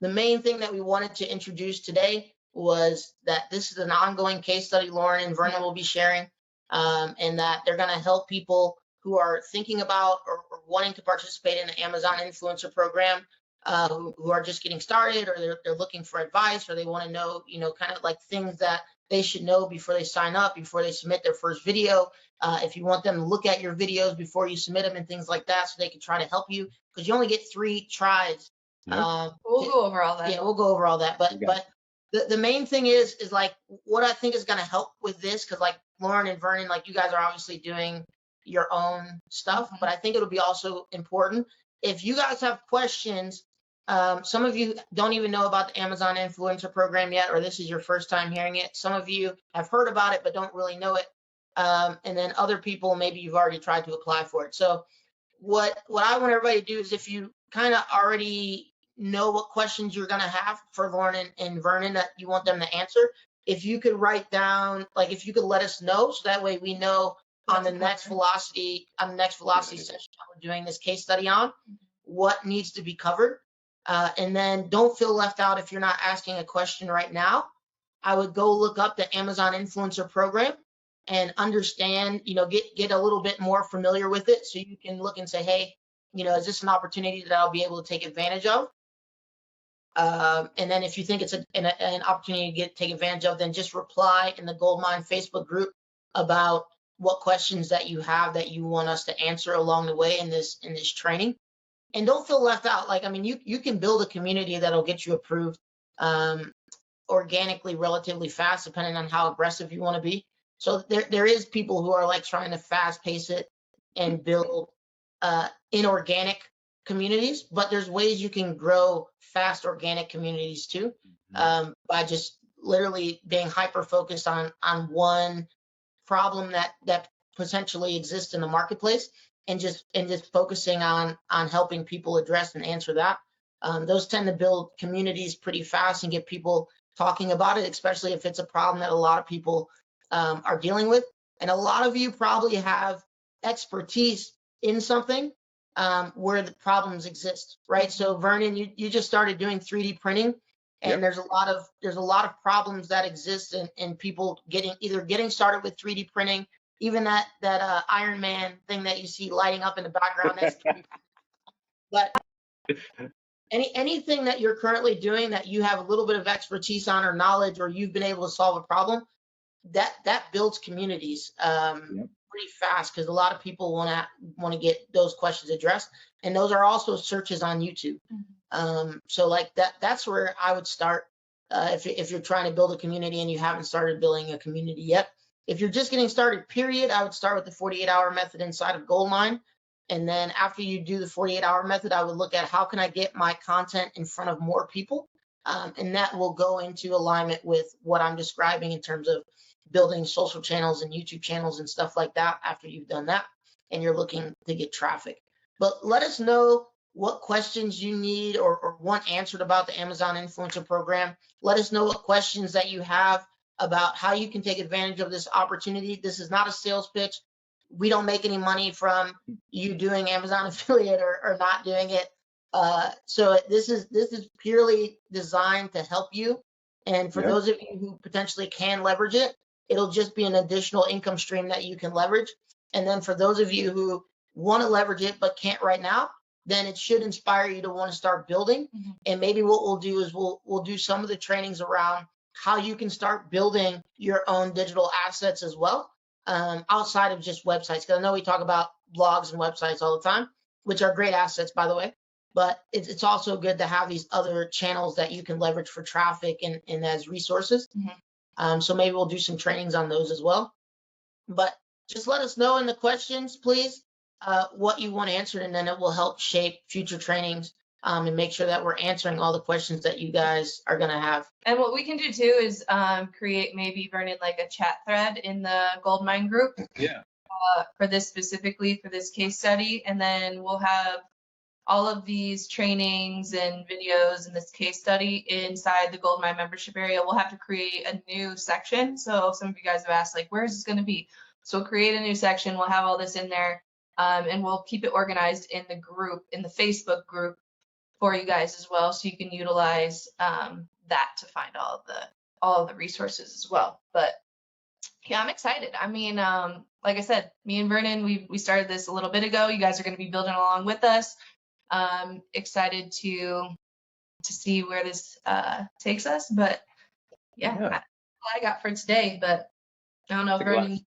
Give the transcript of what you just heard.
the main thing that we wanted to introduce today was that this is an ongoing case study Lauren and Vernon will be sharing, and that they're going to help people who are thinking about or wanting to participate in the Amazon influencer program, who are just getting started, or they're looking for advice, or they want to know, kind of like things that they should know before they sign up, before they submit their first video. If you want them to look at your videos before you submit them and things like that, so they can try to help you, because you only get 3 tries. Yep. We'll go over all that. Yeah, we'll go over all that. But the main thing is like what I think is going to help with this, because like Lauren and Vernon, like you guys are obviously doing your own stuff, but I think it'll be also important if you guys have questions. Some of you don't even know about the Amazon influencer program yet, or this is your first time hearing it. Some of you have heard about it but don't really know it, and then other people, maybe you've already tried to apply for it. So what I want everybody to do is, if you kind of already know what questions you're going to have for Lauren and Vernon that you want them to answer, if you could write down, like if you could let us know, so that way we know on the next velocity session we're doing this case study on what needs to be covered. And then don't feel left out if you're not asking a question right now. I would go look up the Amazon influencer program and understand, get a little bit more familiar with it, so you can look and say, hey, is this an opportunity that I'll be able to take advantage of? And then if you think it's an opportunity to take advantage of, then just reply in the Goldmine Facebook group about what questions that you have that you want us to answer along the way in this training. And don't feel left out. Like, I mean, you can build a community that'll get you approved organically relatively fast, depending on how aggressive you want to be. So there is people who are like trying to fast pace it and build inorganic communities, but there's ways you can grow fast organic communities too, by just literally being hyper focused on one problem that potentially exists in the marketplace, and just focusing on helping people address and answer that. Those tend to build communities pretty fast and get people talking about it, especially if it's a problem that a lot of people are dealing with. And a lot of you probably have expertise in something where the problems exist, right? So Vernon, you just started doing 3D printing, and there's a lot of problems that exist in people getting started with 3D printing. Even that Iron Man thing that you see lighting up in the background, that's 3D. But anything that you're currently doing that you have a little bit of expertise on or knowledge, or you've been able to solve a problem, that builds communities pretty fast, because a lot of people want to get those questions addressed, and those are also searches on YouTube. So like that's where I would start if you're trying to build a community and you haven't started building a community yet. If you're just getting started, period, I would start with the 48-hour method inside of Goldmine. And then after you do the 48-hour method, I would look at how can I get my content in front of more people, and that will go into alignment with what I'm describing in terms of building social channels and YouTube channels and stuff like that after you've done that and you're looking to get traffic. But let us know what questions you need or want answered about the Amazon influencer program. Let us know what questions that you have about how you can take advantage of this opportunity. This is not a sales pitch. We don't make any money from you doing Amazon affiliate or not doing it. So this is purely designed to help you. And for those of you who potentially can leverage it, it'll just be an additional income stream that you can leverage. And then for those of you who want to leverage it but can't right now, then it should inspire you to want to start building. And maybe what we'll do is we'll do some of the trainings around how you can start building your own digital assets as well, outside of just websites. Because I know we talk about blogs and websites all the time, which are great assets, by the way. But it's also good to have these other channels that you can leverage for traffic and as resources. So maybe we'll do some trainings on those as well. But just let us know in the questions, please, what you want answered, and then it will help shape future trainings and make sure that we're answering all the questions that you guys are going to have. And what we can do too is create maybe, Vernon, like a chat thread in the Goldmine group. For this specifically, for this case study, and then we'll have all of these trainings and videos in this case study inside the Goldmine membership area. We'll have to create a new section. So some of you guys have asked, like, where is this going to be? So we'll create a new section. We'll have all this in there, and we'll keep it organized in the group, in the Facebook group for you guys as well, so you can utilize that to find all of the resources as well. But yeah, I'm excited. I mean, like I said, me and Vernon, we started this a little bit ago. You guys are going to be building along with us. Excited to see where this takes us. But yeah, that's all I got for today. But I don't know, Vernon.